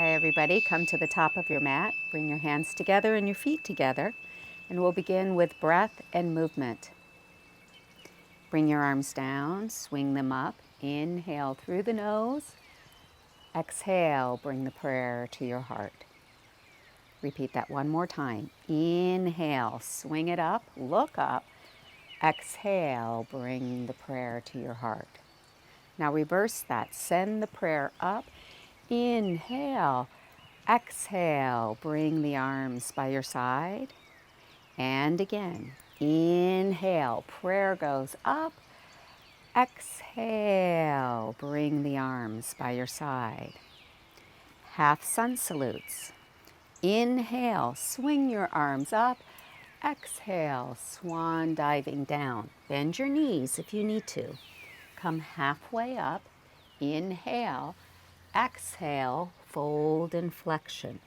Hi everybody, come to the top of your mat, bring your hands together and your feet together, and we'll begin with breath and movement. Bring your arms down, swing them up, inhale through the nose, exhale, bring the prayer to your heart. Repeat that one more time. Inhale, swing it up, look up, exhale, bring the prayer to your heart. Now reverse that, send the prayer up, inhale, exhale, bring the arms by your side. And again, inhale, prayer goes up. Exhale, bring the arms by your side. Half sun salutes. Inhale, swing your arms up. Exhale, swan diving down. Bend your knees if you need to. Come halfway up. Inhale. Exhale, fold and flexion.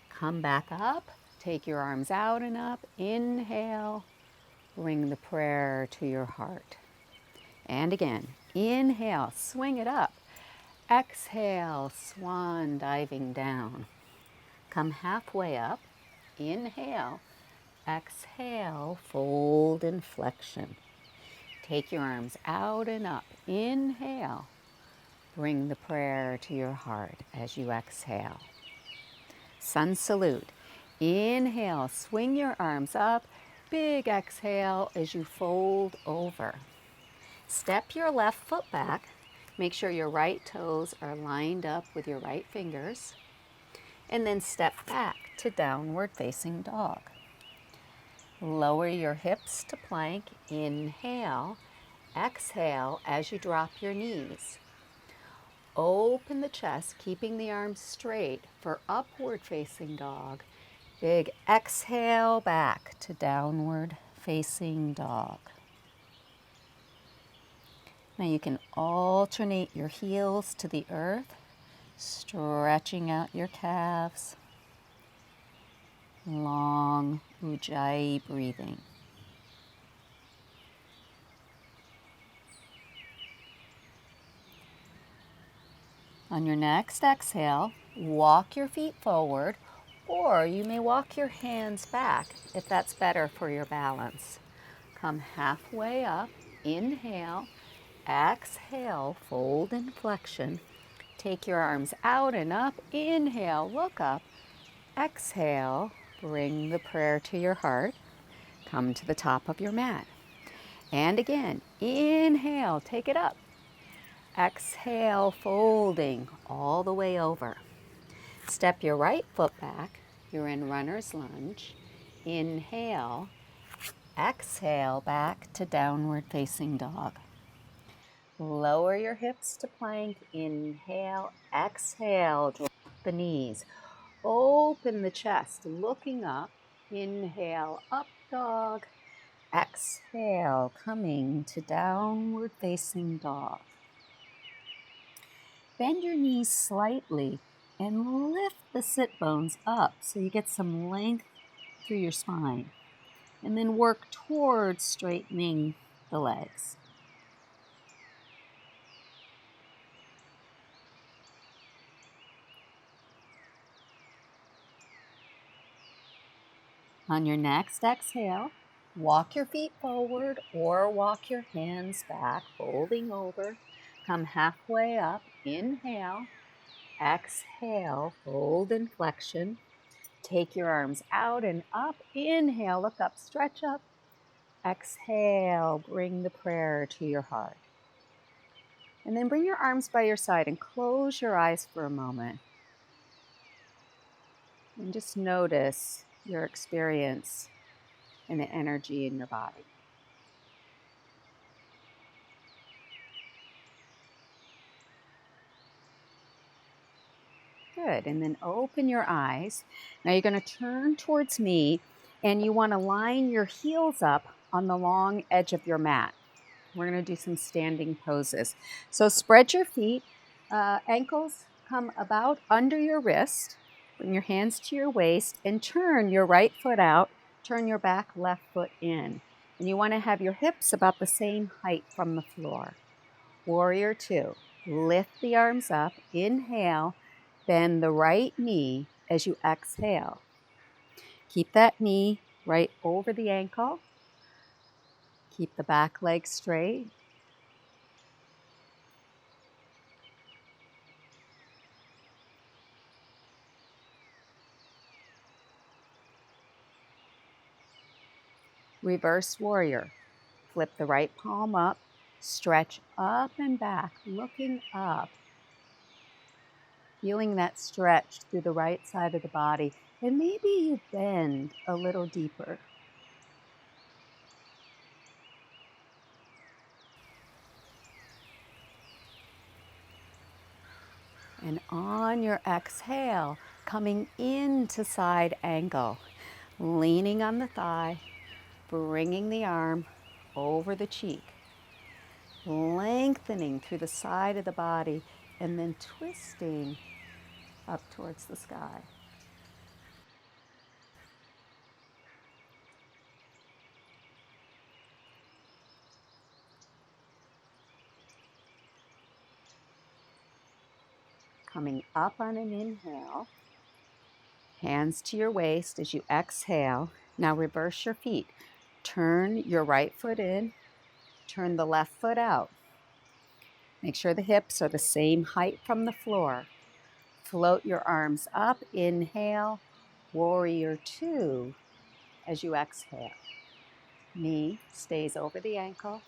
Come back up, take your arms out and up. Inhale, bring the prayer to your heart. And again, inhale, swing it up. Exhale, swan diving down. Come halfway up. Inhale, exhale, fold and flexion. Take your arms out and up. Inhale. Bring the prayer to your heart as you exhale. Sun salute. Inhale, swing your arms up. Big exhale as you fold over. Step your left foot back. Make sure your right toes are lined up with your right fingers. And then step back to downward facing dog. Lower your hips to plank. Inhale. Exhale as you drop your knees. Open the chest, keeping the arms straight for upward facing dog. Big exhale back to downward facing dog. Now you can alternate your heels to the earth, stretching out your calves. Long Ujjayi breathing. On your next exhale, walk your feet forward, or you may walk your hands back if that's better for your balance. Come halfway up, inhale, exhale, fold and flexion. Take your arms out and up, inhale, look up, exhale, bring the prayer to your heart. Come to the top of your mat. And again, inhale, take it up. Exhale, folding all the way over. Step your right foot back. You're in runner's lunge. Inhale. Exhale, back to downward facing dog. Lower your hips to plank. Inhale. Exhale, drop the knees. Open the chest, looking up. Inhale, up dog. Exhale, coming to downward facing dog. Bend your knees slightly and lift the sit bones up so you get some length through your spine. And then work towards straightening the legs. On your next exhale, walk your feet forward or walk your hands back, folding over. Come halfway up. Inhale. Exhale, fold and flexion. Take your arms out and up. Inhale, look up, stretch up. Exhale, bring the prayer to your heart. And then bring your arms by your side and close your eyes for a moment. And just notice your experience and the energy in your body. Good, and then open your eyes. Now you're going to turn towards me and you want to line your heels up on the long edge of your mat. We're going to do some standing poses. So spread your feet, ankles come about under your wrist. Bring your hands to your waist and turn your right foot out. Turn your back left foot in. And you want to have your hips about the same height from the floor. Warrior two. Lift the arms up. Inhale. Bend the right knee as you exhale. Keep that knee right over the ankle. Keep the back leg straight. Reverse warrior. Flip the right palm up. Stretch up and back, looking up. Feeling that stretch through the right side of the body. And maybe you bend a little deeper. And on your exhale, coming into side angle, leaning on the thigh, bringing the arm over the cheek, lengthening through the side of the body, and then twisting up towards the sky. Coming up on an inhale, hands to your waist as you exhale. Now reverse your feet. Turn your right foot in, turn the left foot out. Make sure the hips are the same height from the floor. Float your arms up, inhale, warrior two as you exhale. Knee stays over the ankle.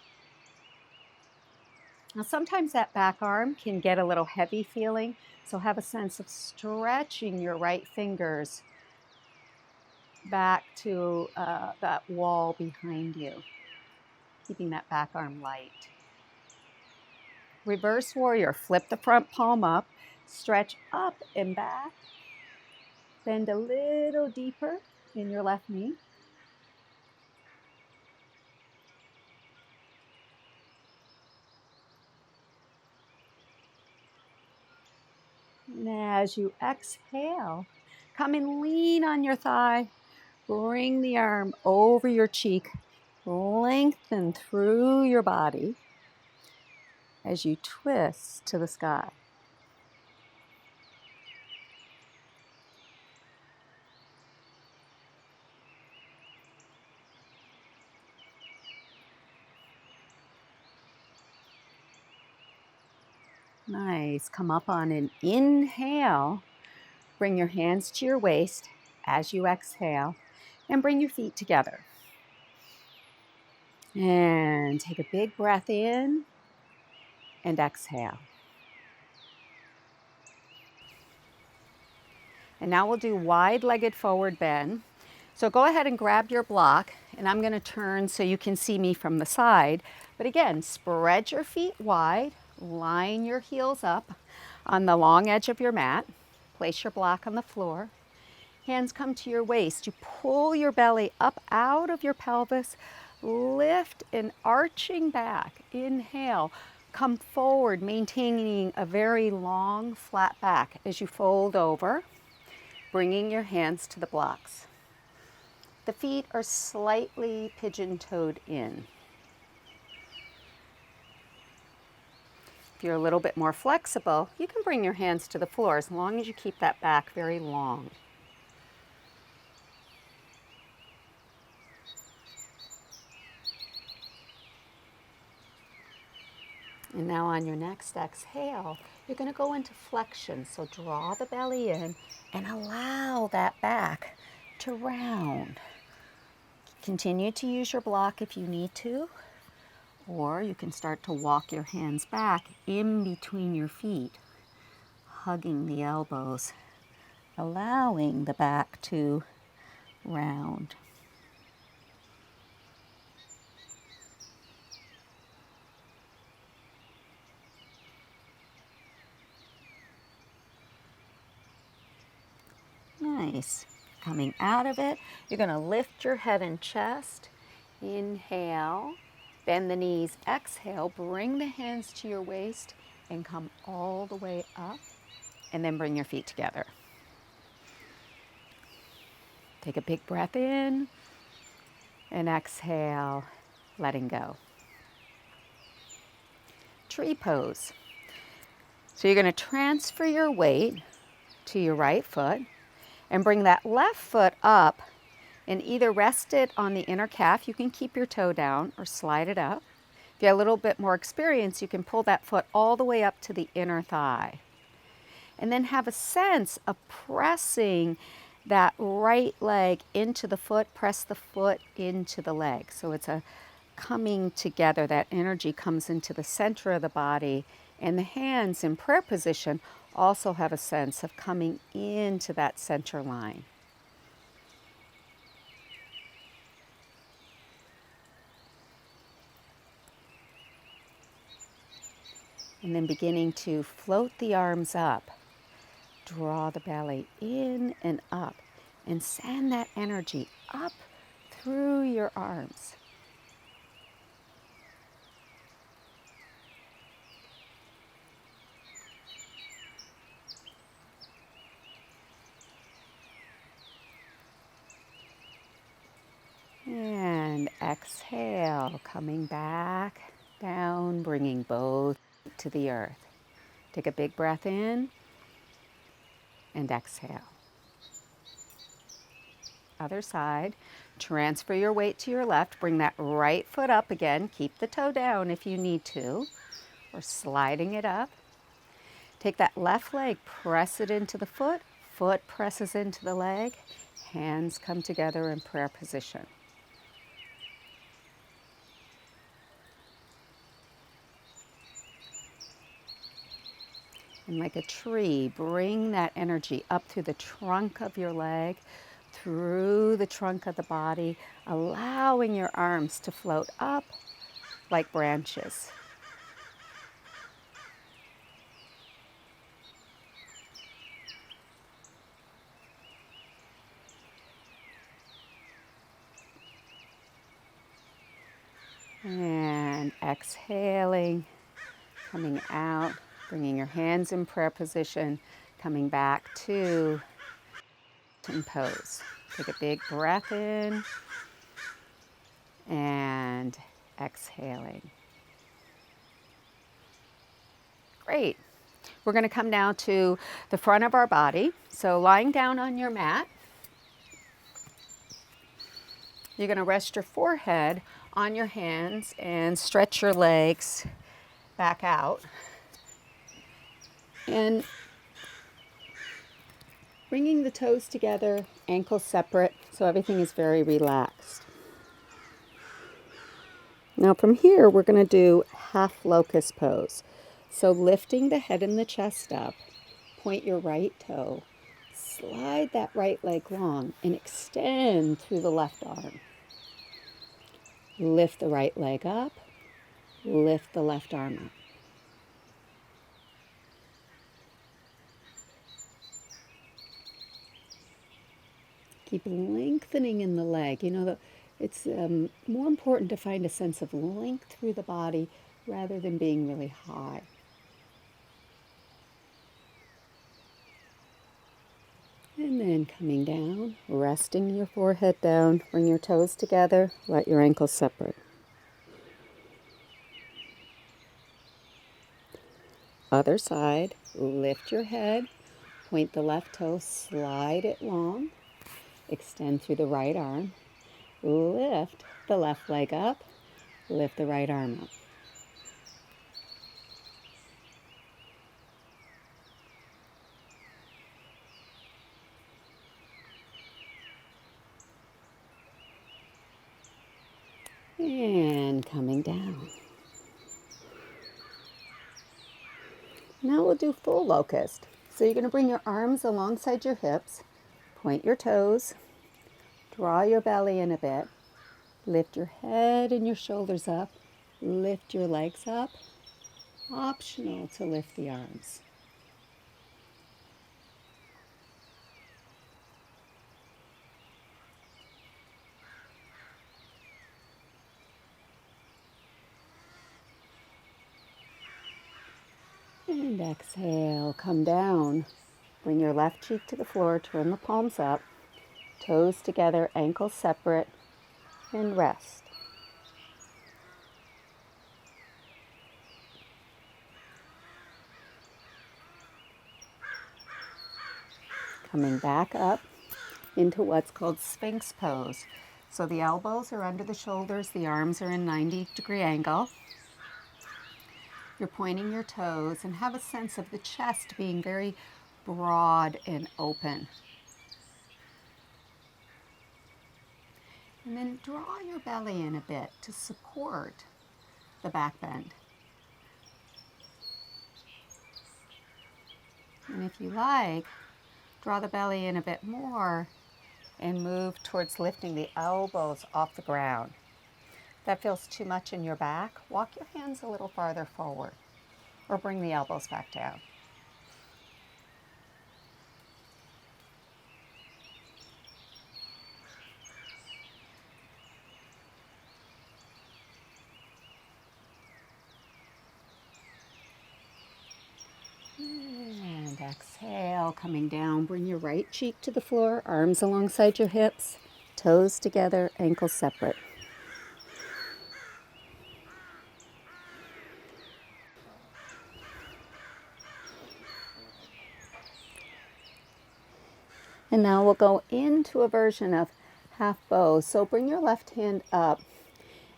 Now sometimes that back arm can get a little heavy feeling, so have a sense of stretching your right fingers back to that wall behind you, keeping that back arm light. Reverse warrior, flip the front palm up, stretch up and back, bend a little deeper in your left knee. And as you exhale, come and lean on your thigh. Bring the arm over your cheek. Lengthen through your body as you twist to the sky. Nice. Come up on an inhale. Bring your hands to your waist as you exhale and bring your feet together. And take a big breath in and exhale. And now we'll do wide-legged forward bend. So go ahead and grab your block, and I'm going to turn so you can see me from the side. But again, spread your feet wide, line your heels up on the long edge of your mat. Place your block on the floor. Hands come to your waist. You pull your belly up out of your pelvis. Lift and arching back. Inhale. Come forward, maintaining a very long, flat back as you fold over, bringing your hands to the blocks. The feet are slightly pigeon-toed in. If you're a little bit more flexible, you can bring your hands to the floor as long as you keep that back very long. And now on your next exhale, you're going to go into flexion. So draw the belly in and allow that back to round. Continue to use your block if you need to, or you can start to walk your hands back in between your feet, hugging the elbows, allowing the back to round. Nice. Coming out of it, you're going to lift your head and chest. Inhale, bend the knees. Exhale, bring the hands to your waist and come all the way up. And then bring your feet together. Take a big breath in and exhale, letting go. Tree pose. So you're going to transfer your weight to your right foot and bring that left foot up and either rest it on the inner calf. You can keep your toe down or slide it up. If you have a little bit more experience, you can pull that foot all the way up to the inner thigh. And then have a sense of pressing that right leg into the foot, press the foot into the leg. So it's a coming together, that energy comes into the center of the body, and the hands in prayer position also have a sense of coming into that center line. And then beginning to float the arms up. Draw the belly in and up and send that energy up through your arms. And exhale, coming back down, bringing both to the earth. Take a big breath in and exhale. Other side. Transfer your weight to your left. Bring that right foot up again. Keep the toe down if you need to, or sliding it up. Take that left leg, press it into the foot. Foot presses into the leg. Hands come together in prayer position. And like a tree, bring that energy up through the trunk of your leg, through the trunk of the body, allowing your arms to float up like branches. And exhaling, coming out, bringing your hands in prayer position, coming back to pose. Take a big breath in and exhaling. Great. We're going to come now to the front of our body. So lying down on your mat, you're going to rest your forehead on your hands and stretch your legs back out. And bringing the toes together, ankles separate, so everything is very relaxed. Now from here, we're going to do half locust pose. So lifting the head and the chest up, point your right toe, slide that right leg long and extend through the left arm. Lift the right leg up, lift the left arm up. Keep lengthening in the leg. You know, it's more important to find a sense of length through the body rather than being really high. And then coming down, resting your forehead down, bring your toes together, let your ankles separate. Other side, lift your head, point the left toe, slide it long, extend through the right arm, lift the left leg up, lift the right arm up. And coming down. Now we'll do full locust. So you're going to bring your arms alongside your hips, point your toes, draw your belly in a bit, lift your head and your shoulders up, lift your legs up. Optional to lift the arms. And exhale, come down. Bring your left cheek to the floor, turn the palms up, toes together, ankles separate, and rest. Coming back up into what's called Sphinx pose. So the elbows are under the shoulders, the arms are in 90-degree angle. You're pointing your toes and have a sense of the chest being very broad and open. And then draw your belly in a bit to support the back bend. And if you like, draw the belly in a bit more and move towards lifting the elbows off the ground. If that feels too much in your back, walk your hands a little farther forward or bring the elbows back down. And exhale, coming down. Bring your right cheek to the floor, arms alongside your hips, toes together, ankles separate. And now we'll go into a version of half bow. So bring your left hand up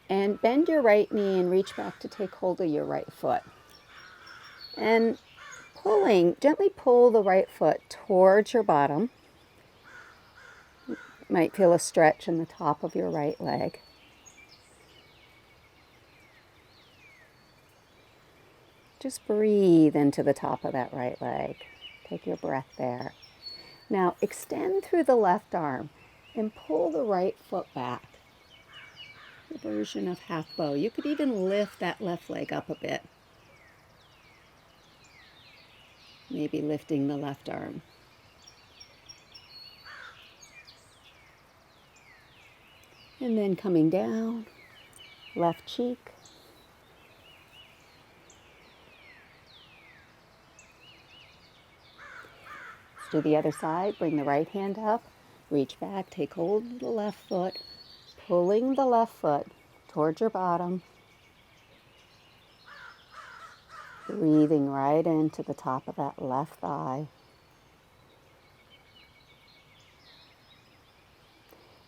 and bend your right knee and reach back to take hold of your right foot. And gently pull the right foot towards your bottom. You might feel a stretch in the top of your right leg. Just breathe into the top of that right leg. Take your breath there. Now extend through the left arm and pull the right foot back. A version of half bow. You could even lift that left leg up a bit. Maybe lifting the left arm. And then coming down, left cheek. Let's do the other side. Bring the right hand up, reach back, take hold of the left foot, pulling the left foot towards your bottom. Breathing right into the top of that left thigh.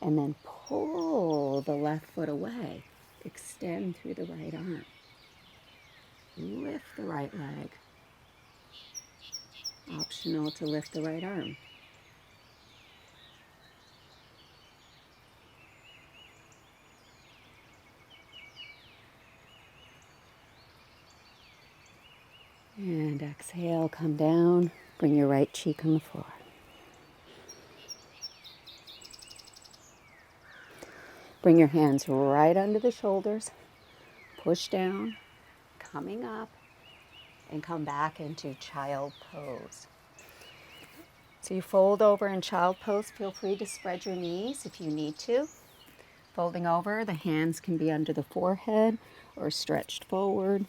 And then pull the left foot away. Extend through the right arm. Lift the right leg. Optional to lift the right arm. And exhale, come down. Bring your right cheek on the floor. Bring your hands right under the shoulders. Push down, coming up, and come back into child pose. So you fold over in child pose. Feel free to spread your knees if you need to. Folding over, the hands can be under the forehead or stretched forward.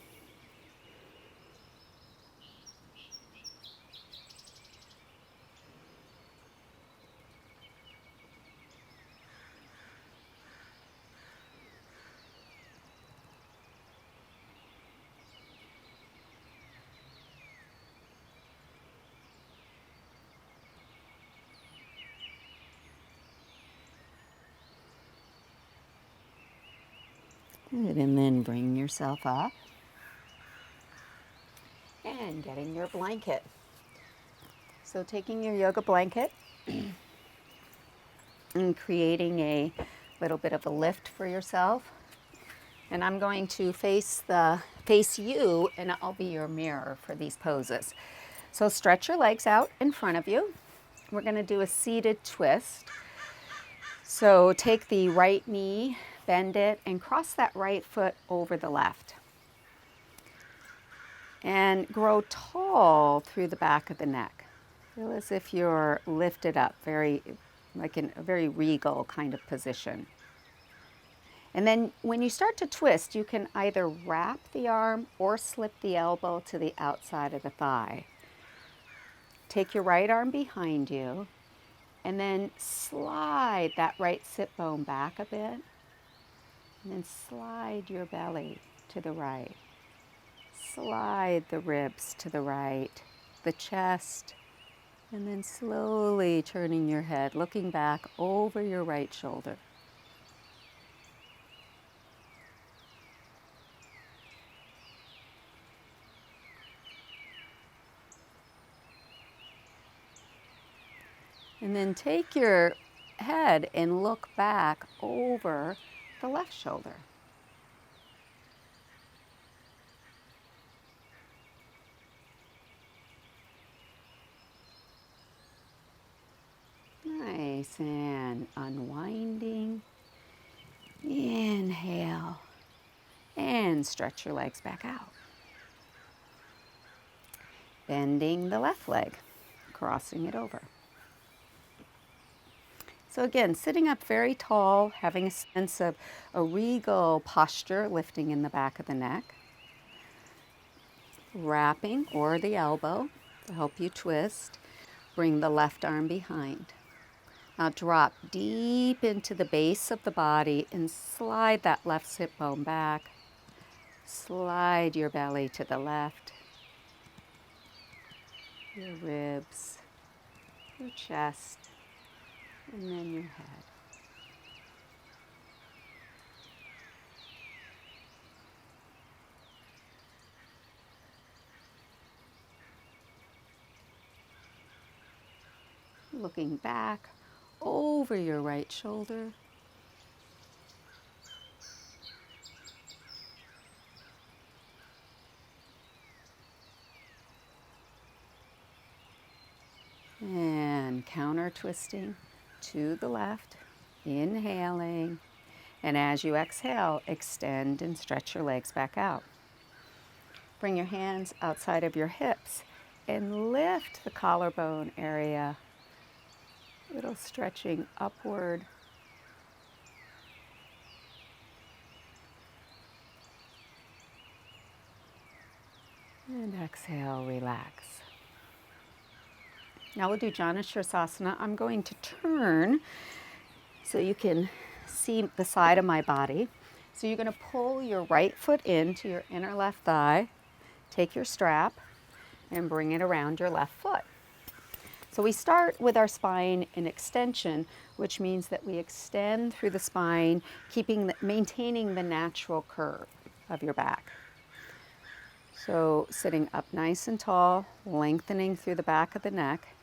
Good, and then bring yourself up and getting your blanket. So taking your yoga blanket and creating a little bit of a lift for yourself. And I'm going to face you, and I'll be your mirror for these poses. So stretch your legs out in front of you. We're going to do a seated twist. So take the right knee, bend it, and cross that right foot over the left. And grow tall through the back of the neck. Feel as if you're lifted up, like in a very regal kind of position. And then when you start to twist, you can either wrap the arm or slip the elbow to the outside of the thigh. Take your right arm behind you and then slide that right sit bone back a bit. And then slide your belly to the right. Slide the ribs to the right, the chest And then slowly turning your head, looking back over your right shoulder. And then take your head and look back over the left shoulder. Nice, and unwinding. Inhale, and stretch your legs back out. Bending the left leg, crossing it over. So again, sitting up very tall, having a sense of a regal posture, lifting in the back of the neck. Wrapping or the elbow to help you twist. Bring the left arm behind. Now drop deep into the base of the body and slide that left hip bone back. Slide your belly to the left. Your ribs, your chest, and then your head. Looking back over your right shoulder. And counter twisting to the left, inhaling. And as you exhale, extend and stretch your legs back out. Bring your hands outside of your hips and lift the collarbone area. Little stretching upward. And exhale, relax. Now we'll do Janu Sirsasana. I'm going to turn so you can see the side of my body. So you're going to pull your right foot into your inner left thigh. Take your strap and bring it around your left foot. So we start with our spine in extension, which means that we extend through the spine, maintaining the natural curve of your back. So sitting up nice and tall, lengthening through the back of the neck.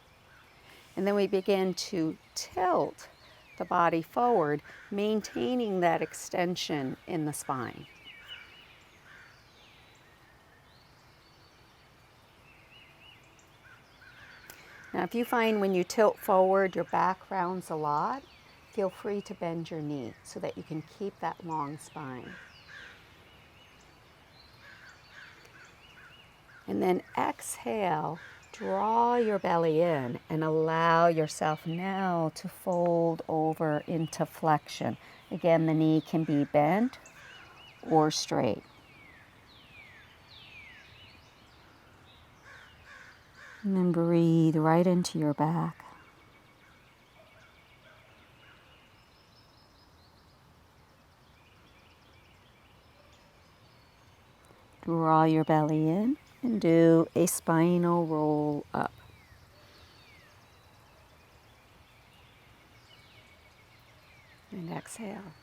And then we begin to tilt the body forward, maintaining that extension in the spine. Now, if you find when you tilt forward, your back rounds a lot, feel free to bend your knee so that you can keep that long spine. And then exhale, draw your belly in and allow yourself now to fold over into flexion. Again, the knee can be bent or straight. And then breathe right into your back. Draw your belly in and do a spinal roll up. And exhale.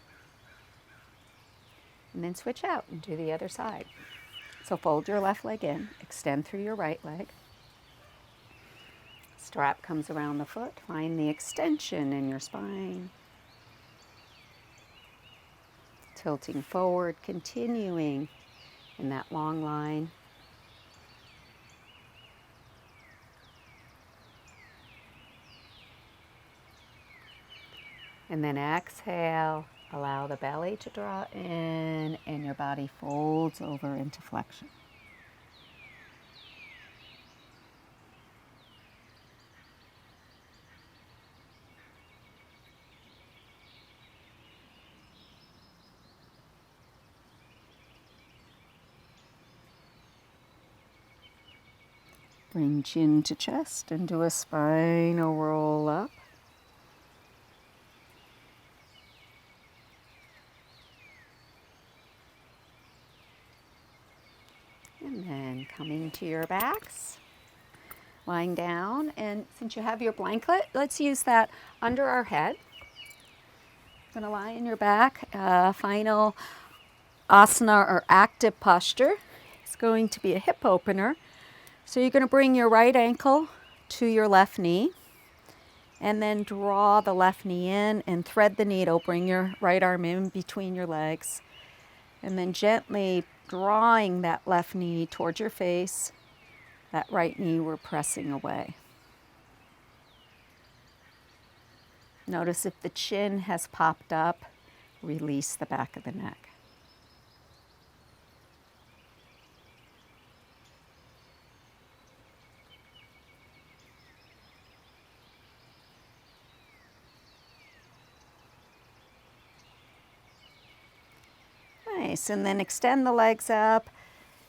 And then switch out and do the other side. So fold your left leg in, extend through your right leg. Strap comes around the foot. Find the extension in your spine. Tilting forward, continuing in that long line. And then exhale, allow the belly to draw in and your body folds over into flexion. Bring chin to chest and do a spinal roll up. And then coming to your backs, Lying down, and since you have your blanket, let's use that under our head. You're going to lie in your back. Final asana or active posture is going to be a hip opener. So you're going to bring your right ankle to your left knee, and then draw the left knee in and thread the needle. Bring your right arm in between your legs, and then gently drawing that left knee towards your face. That right knee we're pressing away. Notice if the chin has popped up, release the back of the neck. Nice, and then extend the legs up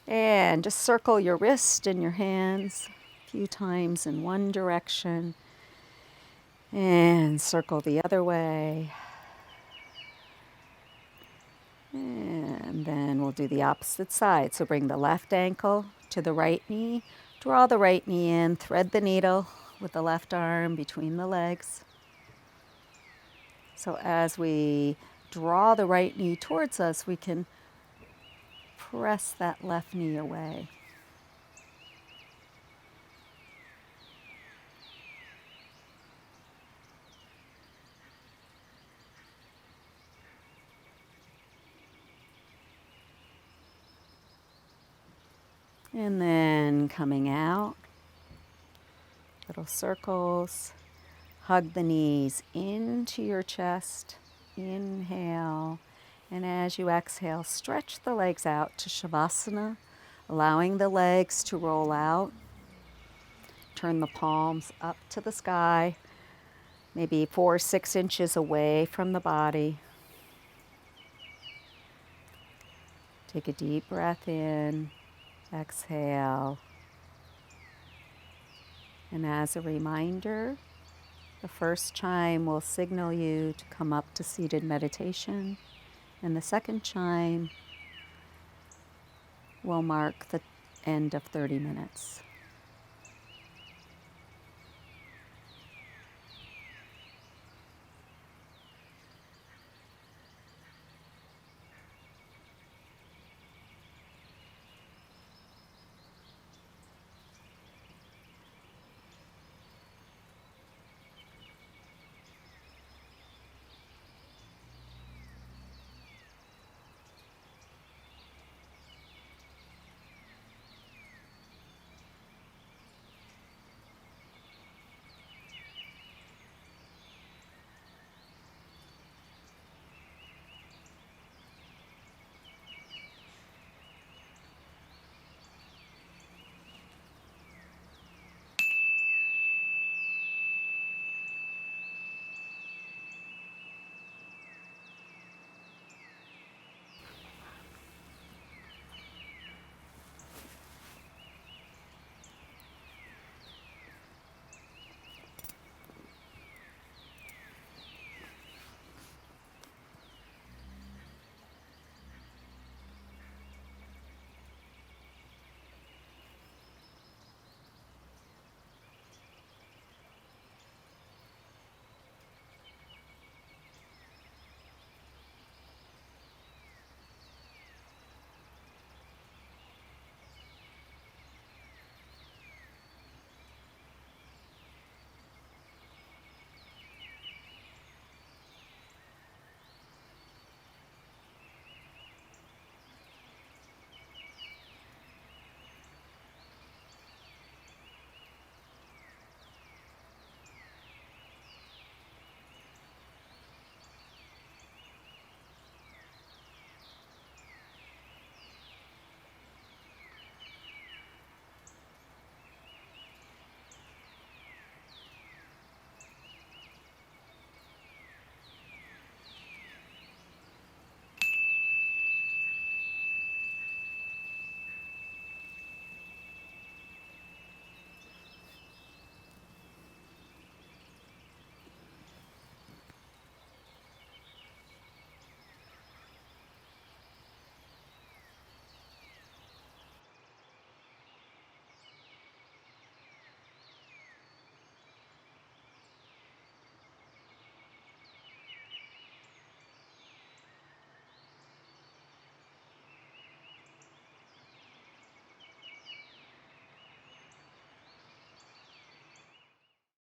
and just circle your wrist and your hands a few times in one direction and circle the other way. And then we'll do the opposite side. So bring the left ankle to the right knee, draw the right knee in, thread the needle with the left arm between the legs. So as we draw the right knee towards us, we can press that left knee away. And then coming out, little circles. Hug the knees into your chest. Inhale. And as you exhale, stretch the legs out to Shavasana, allowing the legs to roll out. Turn the palms up to the sky, maybe 4 or 6 inches away from the body. Take a deep breath in, exhale. And as a reminder, the first chime will signal you to come up to seated meditation, and the second chime will mark the end of 30 minutes.